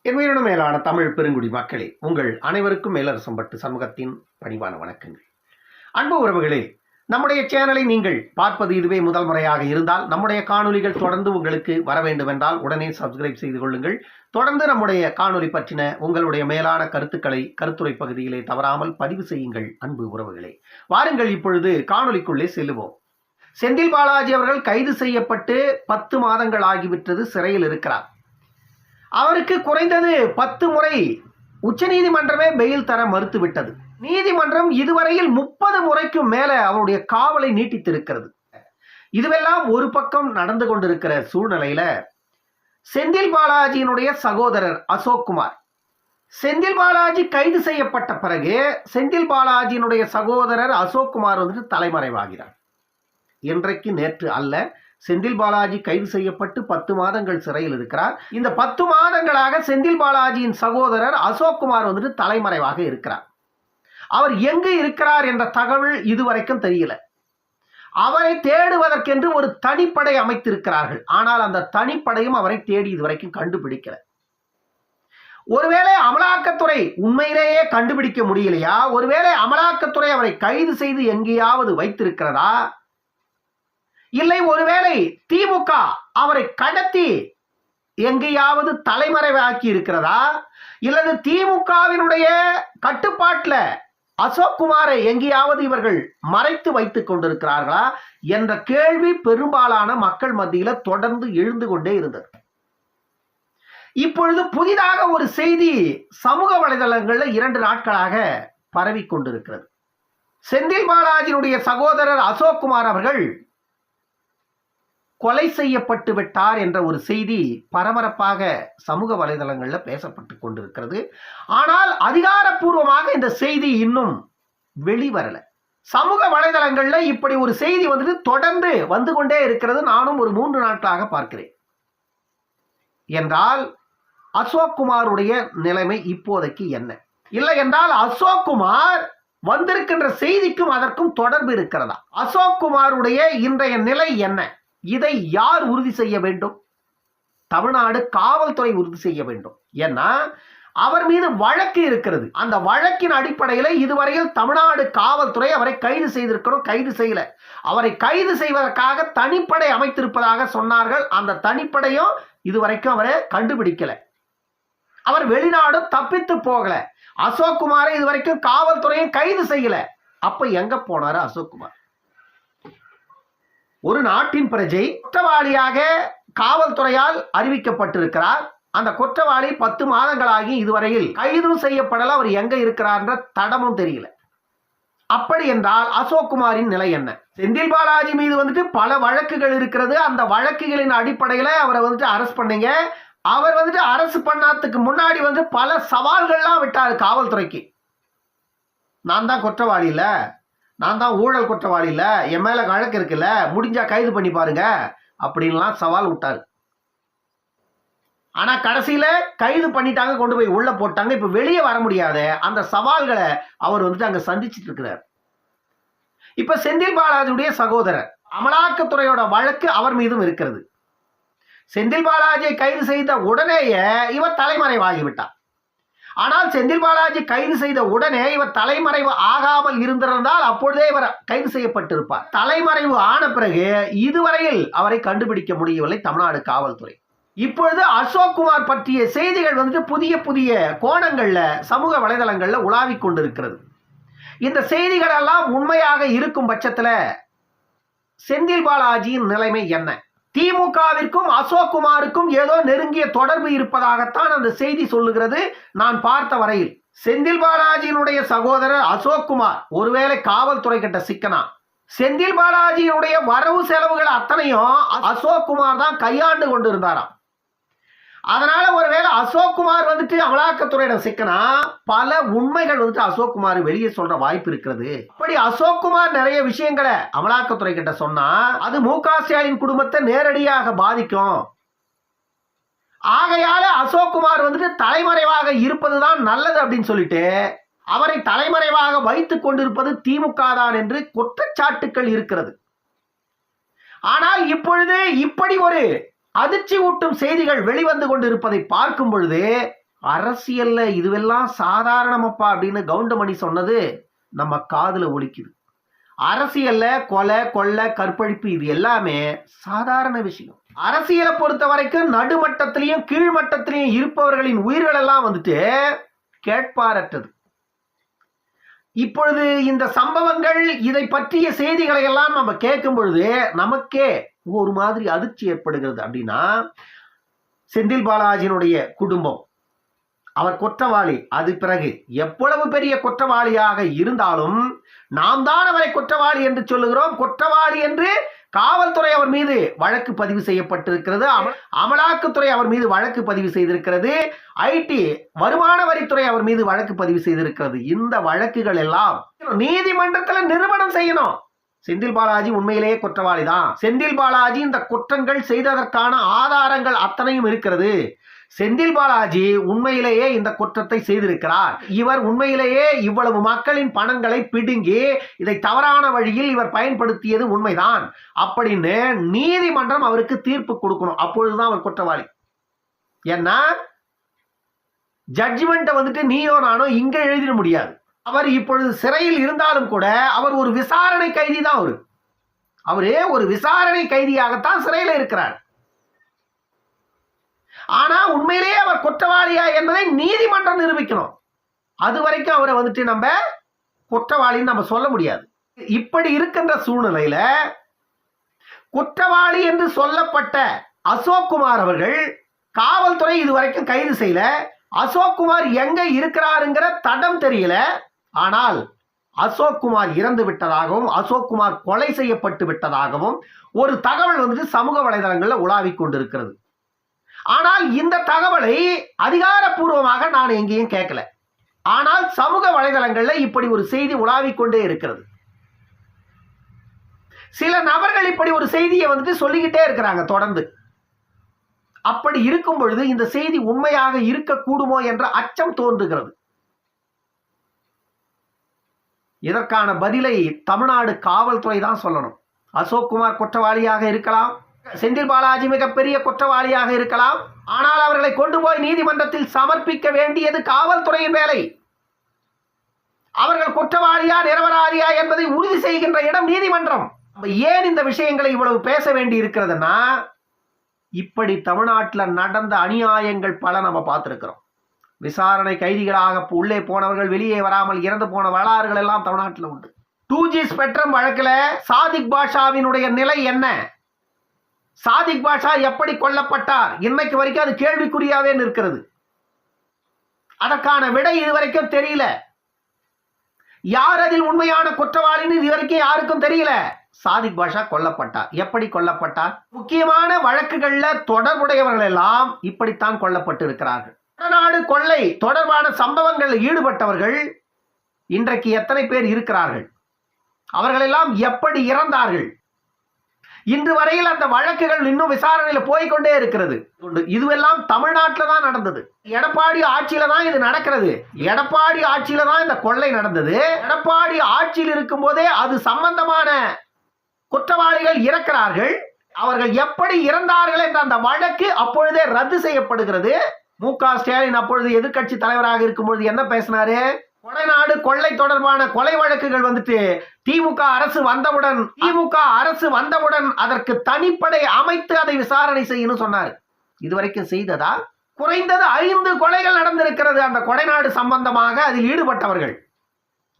என் மேலான தமிழ் பெருங்குடி மக்களே, உங்கள் அனைவருக்கும் மேலரசம்பட்டு சமூகத்தின் பணிவான வணக்கங்கள். அன்பு உறவுகளே, நம்முடைய சேனலை நீங்கள் பார்ப்பது இதுவே முதல் முறையாக இருந்தால் நம்முடைய காணொலிகள் தொடர்ந்து உங்களுக்கு வர வேண்டும் என்றால் உடனே சப்ஸ்கிரைப் செய்து கொள்ளுங்கள். தொடர்ந்து நம்முடைய காணொலி பற்றின உங்களுடைய மேலான கருத்துக்களை கருத்துரை பகுதியிலே தவறாமல் பதிவு செய்யுங்கள். அன்பு உறவுகளே, வாருங்கள் இப்பொழுது காணொலிக்குள்ளே செல்லுவோம். செந்தில் பாலாஜி அவர்கள் கைது செய்யப்பட்டு 10 மாதங்கள் ஆகிவிட்டது, சிறையில் இருக்கிறார். அவருக்கு குறைந்தது 10 முறை உச்சநீதிமன்றமே பெயில் தர மறுத்துவிட்டது. நீதிமன்றம் இதுவரையில் 30 முறைக்கும் மேல அவருடைய காவலை நீட்டித்திருக்கிறது. இதுவெல்லாம் ஒரு பக்கம் நடந்து கொண்டிருக்கிற சூழ்நிலையில செந்தில் பாலாஜியினுடைய சகோதரர் அசோக்குமார், செந்தில் பாலாஜி கைது செய்யப்பட்ட பிறகு செந்தில் பாலாஜியினுடைய சகோதரர் அசோக்குமார் தலைமறைவாகிறார். இன்றைக்கு நேற்று அல்ல, செந்தில் பாலாஜி கைது செய்யப்பட்டு 10 மாதங்கள் சிறையில் இருக்கிறார். இந்த 10 மாதங்களாக செந்தில் பாலாஜியின் சகோதரர் அசோக்குமார் தலைமறைவாக இருக்கிறார். அவர் எங்கு இருக்கிறார் என்ற தகவல் இதுவரைக்கும் தெரியல. அவரை தேடுவதற்கென்று ஒரு தனிப்படை அமைத்திருக்கிறார்கள். ஆனால் அந்த தனிப்படையும் அவரை தேடி இதுவரைக்கும் கண்டுபிடிக்கல. ஒருவேளை அமலாக்கத்துறை உண்மையிலேயே கண்டுபிடிக்க முடியலையா? ஒருவேளை அமலாக்கத்துறை அவரை கைது செய்து எங்கேயாவது வைத்திருக்கிறதா? இல்லை ஒருவேளை திமுக அவரை கடத்தி எங்கேயாவது தலைமறைவாக்கி இருக்கிறதா? இல்லது திமுகவினுடைய கட்டுப்பாட்டில் அசோக்குமாரை எங்கேயாவது இவர்கள் மறைத்து வைத்துக் கொண்டிருக்கிறார்களா என்ற கேள்வி பெரும்பாலான மக்கள் மத்தியில தொடர்ந்து எழுந்து கொண்டே இருந்தது. இப்பொழுது புதிதாக ஒரு செய்தி சமூக வலைதளங்களில் 2 நாட்களாக பரவி கொண்டிருக்கிறது. செந்தில் பாலாஜியினுடைய சகோதரர் அசோக்குமார் அவர்கள் கொலை செய்யப்பட்டு விட்டார் என்ற ஒரு செய்தி பரபரப்பாக சமூக வலைதளங்களில் பேசப்பட்டு கொண்டிருக்கிறது. ஆனால் அதிகாரப்பூர்வமாக இந்த செய்தி இன்னும் வெளிவரல. சமூக வலைதளங்களில் இப்படி ஒரு செய்தி தொடர்ந்து வந்து கொண்டே இருக்கிறது. நானும் ஒரு 3 நாட்களாக பார்க்கிறேன். என்றால் அசோக்குமாருடைய நிலைமை இப்போதைக்கு என்ன? இல்லை என்றால் அசோக்குமார் வந்திருக்கின்ற செய்திக்கும் அதற்கும் தொடர்பு இருக்கிறதா? அசோக்குமாருடைய இன்றைய நிலை என்ன? இதை யார் உறுதி செய்ய வேண்டும்? தமிழ்நாடு காவல்துறை உறுதி செய்ய வேண்டும். ஏன்னா அவர் மீது வழக்கு இருக்கிறது. அந்த வழக்கின் அடிப்படையில் இதுவரையில் தமிழ்நாடு காவல்துறை அவரை கைது செய்திருக்கணும், கைது செய்யல. அவரை கைது செய்வதற்காக தனிப்படை அமைத்திருப்பதாக சொன்னார்கள். அந்த தனிப்படையும் இதுவரைக்கும் அவரை கண்டுபிடிக்கல. அவர் வெளிநாடும் தப்பித்து போகல. அசோக்குமாரை இதுவரைக்கும் காவல்துறையும் கைது செய்யல. அப்ப எங்க போனாரு அசோக்குமார்? ஒரு நாட்டின் பிரஜை குற்றவாளியாக காவல்துறையால் அறிவிக்கப்பட்டிருக்கிறார். அந்த குற்றவாளி 10 மாதங்களாகி இதுவரையில் கைதும் செய்யப்படல. அவர் எங்க இருக்கிறார் என்ற தடமும் தெரியல. அப்படி என்றால் அசோக்குமாரின் நிலை என்ன? செந்தில் பாலாஜி மீது பல வழக்குகள் இருக்கிறது. அந்த வழக்குகளின் அடிப்படையில் அவரை அரெஸ்ட் பண்ணீங்க. அவர் அரசு பண்ணாததுக்கு முன்னாடி பல சவால்கள்லாம் விட்டார் காவல்துறைக்கு. நான் தான் குற்றவாளி இல்ல, நான் தான் ஊழல் குற்றவாளி இல்ல, என் மேல வழக்கு இருக்குல்ல, முடிஞ்சா கைது பண்ணி பாருங்க அப்படின்லாம் சவால் விட்டாரு. ஆனா கடைசியில கைது பண்ணிட்டாங்க, கொண்டு போய் உள்ள போட்டாங்க. இப்ப வெளியே வர முடியாத அந்த சவால்களை அவர் அங்க சந்திச்சுட்டு இருக்கிறார். இப்ப செந்தில் பாலாஜியுடைய சகோதரர், அமலாக்கத்துறையோட வழக்கு அவர் மீதும் இருக்கிறது. செந்தில் பாலாஜியை கைது செய்த உடனேயே இவர் தலைமறைவாகிவிட்டார். ஆனால் செந்தில் பாலாஜி கைது செய்த உடனே இவர் தலைமறைவு ஆகாமல் இருந்திருந்தால் அப்பொழுதே இவர் கைது செய்யப்பட்டிருப்பார். தலைமறைவு ஆன பிறகு இதுவரையில் அவரை கண்டுபிடிக்க முடியவில்லை தமிழ்நாடு காவல்துறை. இப்பொழுது அசோக்குமார் பற்றிய செய்திகள் புதிய புதிய கோணங்கள்ல சமூக வலைதளங்கள்ல உலாவிக் கொண்டிருக்கிறது. இந்த செய்திகள் எல்லாம் உண்மையாக இருக்கும் பட்சத்துல செந்தில் பாலாஜியின் நிலைமை என்ன? திமுகவிற்கும் அசோக்குமாருக்கும் ஏதோ நெருங்கிய தொடர்பு இருப்பதாகத்தான் அந்த செய்தி சொல்லுகிறது. நான் பார்த்த வரையில் செந்தில் பாலாஜியினுடைய சகோதரர் அசோக்குமார் ஒருவேளை காவல்துறை கிட்ட சிக்கனா, செந்தில் பாலாஜியினுடைய வரவு செலவுகள் அத்தனையும் அசோக்குமார் தான் கையாண்டு கொண்டிருந்தாராம். அதனால ஒருவேளை அசோக்குமார் அமலாக்கத்துறையிடம் சிக்கனா பல உண்மைகள் அசோக்குமார் வெளியே சொல்ற வாய்ப்பு இருக்கிறது. அப்படி அசோக்குமார் நிறைய விஷயங்களை அமலாக்கத்துறை கிட்ட சொன்னா அது மு.க. ஸ்டாலின் குடும்பத்தை நேரடியாக பாதிக்கும். ஆகையால அசோக்குமார் தலைமறைவாக இருப்பதுதான் நல்லது அப்படின்னு சொல்லிட்டு அவரை தலைமறைவாக வைத்துக் கொண்டிருப்பது திமுக தான் என்று குற்றச்சாட்டுக்கள் இருக்கிறது. ஆனால் இப்பொழுது இப்படி ஒரு அதிர்ச்சி ஊட்டும் செய்திகள் வெளிவந்து கொண்டிருப்பதை பார்க்கும் பொழுது அரசியல்ல இதுவெல்லாம் சாதாரணமப்பா அப்படின்னு கவுண்டமணி சொன்னது நம்ம காதுல ஒலிக்குது. அரசியல்ல கொலை, கொள்ளை, கற்பழிப்பு இது எல்லாமே சாதாரண விஷயம். அரசியலை பொறுத்த வரைக்கும் நடுமட்டத்திலையும் கீழ்மட்டத்திலையும் இருப்பவர்களின் உயிர்கள் எல்லாம் வந்துட்டு கேட்பாரற்றது. இப்பொழுது இந்த சம்பவங்கள், இதை பற்றிய செய்திகளை எல்லாம் நம்ம கேட்கும் பொழுது நமக்கே ஒரு மாதிரி அதிர்ச்சி ஏற்படுகிறது. அப்படின்னா செந்தில் பாலாஜியினுடைய குடும்பம், அவர் குற்றவாளி, அது பிறகு எவ்வளவு பெரிய குற்றவாளியாக இருந்தாலும் நாம் தான் அவரை குற்றவாளி என்று சொல்லுகிறோம். குற்றவாளி என்று காவல்துறை அவர் மீது வழக்கு பதிவு செய்யப்பட்டிருக்கிறது, அமலாக்கத்துறை அவர் மீது வழக்கு பதிவு செய்திருக்கிறது, ஐடி வருமான வரித்துறை அவர் மீது வழக்கு பதிவு செய்திருக்கிறது. இந்த வழக்குகள் எல்லாம் நீதிமன்றத்தில் நிரூபணம் செய்யணும். செந்தில் பாலாஜி உண்மையிலேயே குற்றவாளி தான், செந்தில் பாலாஜி இந்த குற்றங்கள் செய்ததற்கான ஆதாரங்கள் அத்தனையும் இருக்கிறது, செந்தில் பாலாஜி உண்மையிலேயே இந்த குற்றத்தை செய்திருக்கிறார், இவர் உண்மையிலேயே இவ்வளவு மக்களின் பணங்களை பிடுங்கி இதை தவறான வழியில் இவர் பயன்படுத்தியது உண்மைதான் அப்படின்னு நீதிமன்றம் அவருக்கு தீர்ப்பு கொடுக்கணும். அப்பொழுதுதான் அவர் குற்றவாளி. ஏன்னா ஜட்ஜ்மெண்ட்டை வந்துட்டு நீயோ நானோ இங்க எழுதிட முடியாது. அவர் இப்பொழுது சிறையில் இருந்தாலும் கூட அவர் ஒரு விசாரணை கைதி தான். அவரே ஒரு விசாரணை கைதியாகத்தான் சிறையில் இருக்கிறார். ஆனா உண்மையிலேயே அவர் குற்றவாளியா என்பதை நீதிமன்றம் நிரூபிக்கணும். அது வரைக்கும் அவரை வந்துட்டு நம்ம குற்றவாளின்னு நம்ம சொல்ல முடியாது. இப்படி இருக்கின்ற சூழ்நிலையில குற்றவாளி என்று சொல்லப்பட்ட அசோக்குமார் அவர்கள் காவல்துறை இதுவரைக்கும் கைது செய்யல. அசோக்குமார் எங்க இருக்கிறாருங்கிற தடம் தெரியல. ஆனால் அசோக்குமார் இறந்து விட்டதாகவும் அசோக்குமார் கொலை செய்யப்பட்டு விட்டதாகவும் ஒரு தகவல் வந்துட்டு சமூக வலைதளங்களில் உலாவிக் கொண்டிருக்கிறது. ஆனால் இந்த தகவலை அதிகாரப்பூர்வமாக நான் எங்கேயும் கேட்கல. ஆனால் சமூக வலைதளங்கள்ல இப்படி ஒரு செய்தி உலாவிக் கொண்டே இருக்கிறது. சில நபர்கள் இப்படி ஒரு செய்தியை வந்துட்டு சொல்லிக்கிட்டே இருக்கிறாங்க தொடர்ந்து. அப்படி இருக்கும் பொழுது இந்த செய்தி உண்மையாக இருக்கக்கூடுமோ என்ற அச்சம் தோன்றுகிறது. இதற்கான பதிலை தமிழ்நாடு காவல்துறை தான் சொல்லணும். அசோக்குமார் குற்றவாளியாக இருக்கலாம், செந்தில் பாலாஜி மிகப்பெரிய குற்றவாளியாக இருக்கலாம். ஆனால் அவர்களை கொண்டு போய் நீதிமன்றத்தில் சமர்ப்பிக்க வேண்டியது காவல்துறையின் வேலை. அவர்கள் குற்றவாளியா நிரபராதியா என்பதை உறுதி செய்கின்ற இடம் நீதிமன்றம். ஏன் இந்த விஷயங்களை இவ்வளவு பேச வேண்டி இருக்கிறதுனா, இப்படி தமிழ்நாட்டில் நடந்த அநியாயங்கள் பல நம்ம பார்த்திருக்கிறோம். விசாரணை கைதிகளாக உள்ளே போனவர்கள் வெளியே வராமல் இறந்து போன வரலாறுகள் எல்லாம் தமிழ்நாட்டில் உண்டு. 2G ஸ்பெக்ட்ரம் வழக்கில் சாதிக் பாஷாவினுடைய நிலை என்ன? சாதிக் பாஷா எப்படி கொல்லப்பட்டார்? இன்னைக்கு வரைக்கும் அது கேள்விக்குறியாவே நிற்கிறது. அதற்கான விடை இதுவரைக்கும் தெரியல. யார் அதில் உண்மையான குற்றவாளின்னு இதுவரைக்கும் யாருக்கும் தெரியல. சாதிக் பாஷா கொல்லப்பட்டார். எப்படி கொல்லப்பட்டார்? முக்கியமான வழக்குகள்ல தொடர்புடையவர்கள் எல்லாம் இப்படித்தான் கொல்லப்பட்டு இருக்கிறார்கள். வடநாடு கொள்ளை தொடர்பான சம்பவங்களில் ஈடுபட்டவர்கள் இன்றைக்கு எத்தனை பேர் இருக்கிறார்கள்? அவர்கள் எல்லாம் எப்படி இறந்தார்கள்? இன்று வரையில் அந்த வழக்குகள் இன்னும் விசாரணையில் போய்கொண்டே இருக்கிறது. இதுவெல்லாம் தமிழ்நாட்டில் தான் நடந்தது. எடப்பாடி ஆட்சியில தான் இது நடக்கிறது. எடப்பாடி ஆட்சியில தான் இந்த கொள்ளை நடந்தது. எடப்பாடி ஆட்சியில் இருக்கும் போதே அது சம்பந்தமான குற்றவாளிகள் இறக்கிறார்கள். அவர்கள் எப்படி இறந்தார்கள் என்ற அந்த வழக்கு அப்பொழுதே ரத்து செய்யப்படுகிறது. மு.க. ஸ்டாலின் அப்பொழுது எதிர்க்கட்சி தலைவராக இருக்கும் பொழுது என்ன பேசினாரு? கொடைநாடு கொள்ளை தொடர்பான கொலை வழக்குகள் வந்துட்டு திமுக அரசு வந்தவுடன் அதற்கு தனிப்படை அமைத்து அதை விசாரணை செய்யணும் சொன்னார். இதுவரைக்கும் செய்ததா? குறைந்தது 5 கொலைகள் நடந்திருக்கிறது அந்த கொடைநாடு சம்பந்தமாக. அதில் ஈடுபட்டவர்கள்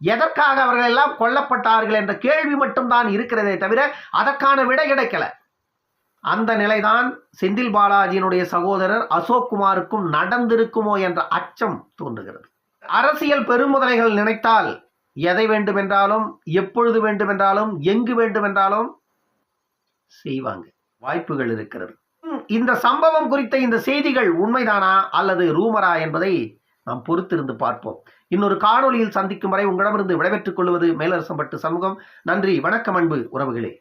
எதற்காக அவர்கள் எல்லாம் கொல்லப்பட்டார்கள் என்ற கேள்வி மட்டும்தான் இருக்கிறதே தவிர அதற்கான விடை கிடைக்கல. அந்த நிலைதான் செந்தில் பாலாஜியினுடைய சகோதரர் அசோக்குமாருக்கும் நடந்திருக்குமோ என்ற அச்சம் தோன்றுகிறது. அரசியல் பெருமுதலைகள் நினைத்தால் எதை வேண்டுமென்றாலும் எப்பொழுது வேண்டுமென்றாலும் எங்கு வேண்டுமென்றாலும் செய்வாங்க. வாய்ப்புகள் இருக்கிறது. இந்த சம்பவம் குறித்த இந்த செய்திகள் உண்மைதானா அல்லது ரூமரா என்பதை நாம் பொறுத்திருந்து பார்ப்போம். இன்னொரு காணொலியில் சந்திக்கும் வரை உங்களிடமிருந்து விடைபெற்றுக் கொள்வது மேலரசம்பட்டு சமூகம். நன்றி, வணக்கம் அன்பு உறவுகளே.